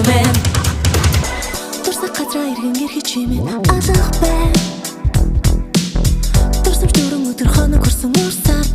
мен турсах газраа иргэн ирхий чимээ алах бай турсамж дөрөн өдөр хоног хүрсэн уурсаар